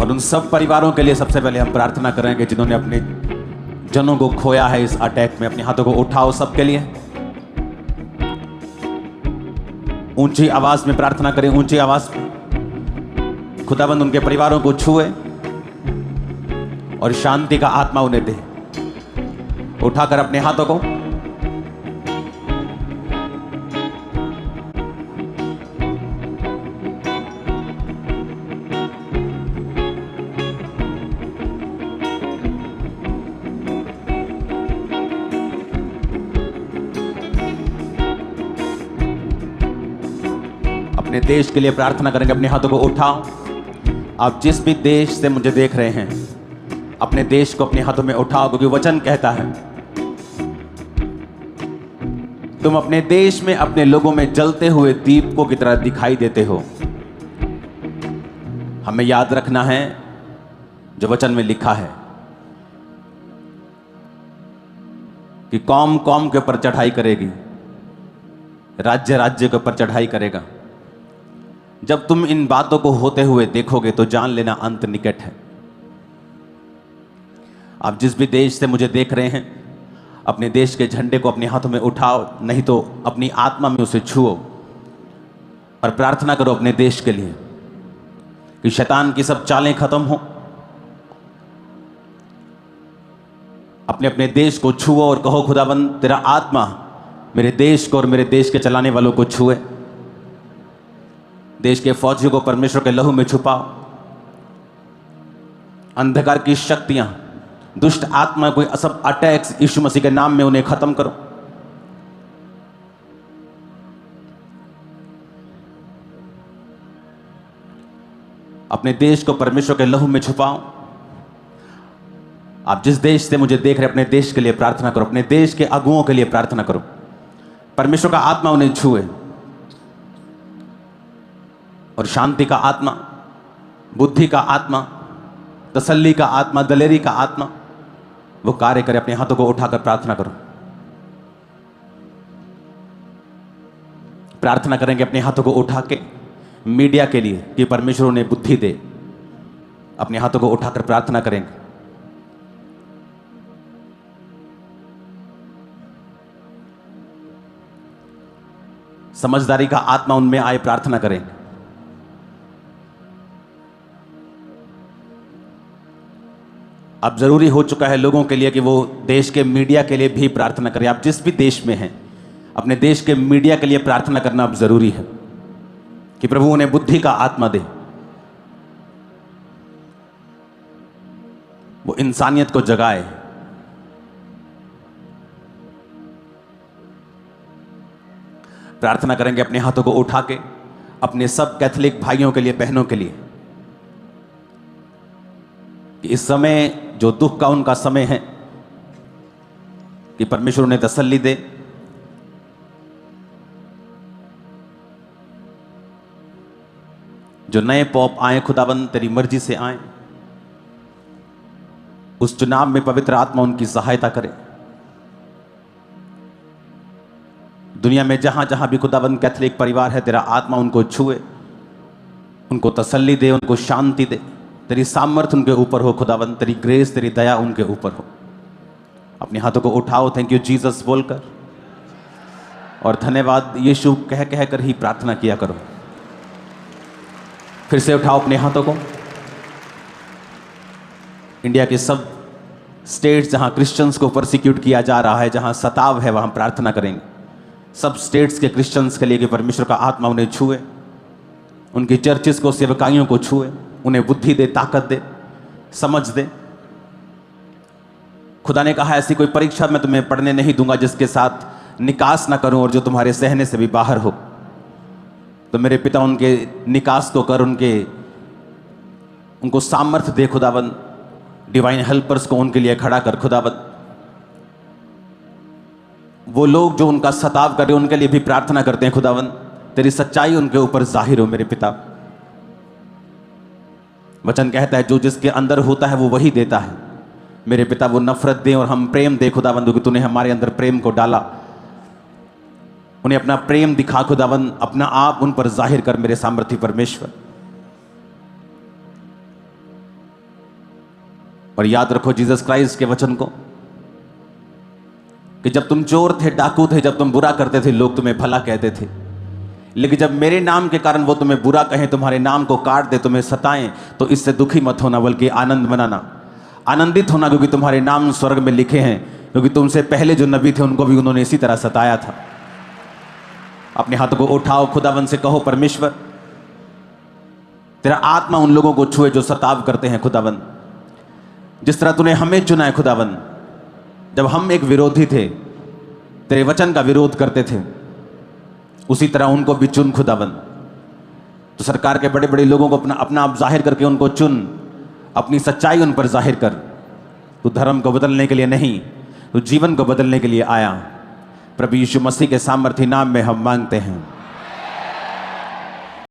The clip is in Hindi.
और उन सब परिवारों के लिए सबसे पहले हम प्रार्थना करेंगे जिन्होंने अपने जनों को खोया है इस अटैक में। अपने हाथों को उठाओ सबके लिए, ऊंची आवाज में प्रार्थना करें, ऊंची आवाज में। खुदाबंद उनके परिवारों को छुए और शांति का आत्मा उन्हें दे। उठाकर अपने हाथों को अपने देश के लिए प्रार्थना करेंगे। अपने हाथों को उठाओ। आप जिस भी देश से मुझे देख रहे हैं, अपने देश को अपने हाथों में उठाओ, क्योंकि वचन कहता है तुम अपने देश में अपने लोगों में जलते हुए दीपकों की तरह दिखाई देते हो। हमें याद रखना है जो वचन में लिखा है कि कौम कौम के ऊपर चढ़ाई करेगी, राज्य राज्य के ऊपर चढ़ाई करेगा। जब तुम इन बातों को होते हुए देखोगे तो जान लेना अंत निकट है। आप जिस भी देश से मुझे देख रहे हैं, अपने देश के झंडे को अपने हाथों में उठाओ, नहीं तो अपनी आत्मा में उसे छुओ और प्रार्थना करो अपने देश के लिए कि शैतान की सब चालें खत्म हो। अपने अपने देश को छुओ और कहो खुदाबंद तेरा आत्मा मेरे देश को और मेरे देश के चलाने वालों को छुए। देश के फौजियों को परमेश्वर के लहू में छुपाओ। अंधकार की शक्तियां, दुष्ट आत्मा, कोई सब अटैक्स यीशु मसीह के नाम में उन्हें खत्म करो। अपने देश को परमेश्वर के लहू में छुपाओ। आप जिस देश से मुझे देख रहे हैं, अपने देश के लिए प्रार्थना करो, अपने देश के अगुओं के लिए प्रार्थना करो। परमेश्वर का आत्मा उन्हें छुए और शांति का आत्मा, बुद्धि का आत्मा, तसल्ली का आत्मा, दलेरी का आत्मा वो कार्य करे। अपने हाथों को उठाकर प्रार्थना करो। प्रार्थना करेंगे अपने हाथों को उठा के मीडिया के लिए कि परमेश्वर उन्हें बुद्धि दे। अपने हाथों को उठाकर प्रार्थना करेंगे। समझदारी का आत्मा उनमें आए, प्रार्थना करेंगे। अब जरूरी हो चुका है लोगों के लिए कि वो देश के मीडिया के लिए भी प्रार्थना करें। आप जिस भी देश में हैं, अपने देश के मीडिया के लिए प्रार्थना करना अब जरूरी है कि प्रभु उन्हें बुद्धि का आत्मा दे, वो इंसानियत को जगाए। प्रार्थना करेंगे अपने हाथों को उठा के अपने सब कैथोलिक भाइयों के लिए, बहनों के लिए कि इस समय जो दुख का उनका समय है कि परमेश्वर उन्हें तसल्ली दे। जो नए पॉप आए खुदाबंद तेरी मर्जी से आए, उस चुनाव में पवित्र आत्मा उनकी सहायता करे। दुनिया में जहां जहां भी खुदाबंद कैथोलिक परिवार है, तेरा आत्मा उनको छुए, उनको तसल्ली दे, उनको शांति दे। तेरी सामर्थ्य उनके ऊपर हो खुदाबंद, तेरी ग्रेस, तेरी दया उनके ऊपर हो। अपने हाथों को उठाओ, थैंक यू जीसस बोलकर, और धन्यवाद यीशु कह कह कर ही प्रार्थना किया करो। फिर से उठाओ अपने हाथों को। इंडिया के सब स्टेट्स जहां क्रिश्चियंस को परसिक्यूट किया जा रहा है, जहां सताव है, वहां प्रार्थना करेंगे सब स्टेट्स के क्रिश्चियंस के लिए कि परमेश्वर का आत्मा उन्हें छुए, उनकी चर्चिस को, सेवकाइयों को छुए, उन्हें बुद्धि दे, ताकत दे, समझ दे। खुदा ने कहा ऐसी कोई परीक्षा मैं तुम्हें पढ़ने नहीं दूंगा जिसके साथ निकास ना करूं और जो तुम्हारे सहने से भी बाहर हो। तो मेरे पिता उनके निकास को कर, उनको सामर्थ्य दे खुदाबंद। डिवाइन हेल्पर्स को उनके लिए खड़ा कर खुदाबंद। वो लोग जो उनका सताव कर रहे हैं उनके लिए भी प्रार्थना करते हैं खुदाबंद, तेरी सच्चाई उनके ऊपर जाहिर हो मेरे पिता। वचन कहता है जो जिसके अंदर होता है वो वही देता है मेरे पिता। वो नफरत दे और हम प्रेम दे खुदाबंद, कि तूने हमारे अंदर प्रेम को डाला। उन्हें अपना प्रेम दिखा खुदाबंद, अपना आप उन पर जाहिर कर मेरे सामर्थ्य परमेश्वर। और याद रखो जीसस क्राइस्ट के वचन को कि जब तुम चोर थे, डाकू थे, जब तुम बुरा करते थे, लोग तुम्हें भला कहते थे, लेकिन जब मेरे नाम के कारण वो तुम्हें बुरा कहें, तुम्हारे नाम को काट दे, तुम्हें सताएं, तो इससे दुखी मत होना बल्कि आनंद मनाना, आनंदित होना, क्योंकि तुम्हारे नाम स्वर्ग में लिखे हैं, क्योंकि तुमसे पहले जो नबी थे उनको भी उन्होंने इसी तरह सताया था। अपने हाथों को उठाओ, खुदावन से कहो, परमेश्वर तेरा आत्मा उन लोगों को छुए जो सताव करते हैं। खुदावन जिस तरह तूने हमें चुना है खुदावन, जब हम एक विरोधी थे, तेरे वचन का विरोध करते थे, उसी तरह उनको भी चुन खुदावन। तो सरकार के बड़े बड़े लोगों को अपना आप जाहिर करके उनको चुन, अपनी सच्चाई उन पर जाहिर कर। तू धर्म को बदलने के लिए नहीं, तू जीवन को बदलने के लिए आया। प्रभु यीशु मसीह के सामर्थी नाम में हम मांगते हैं।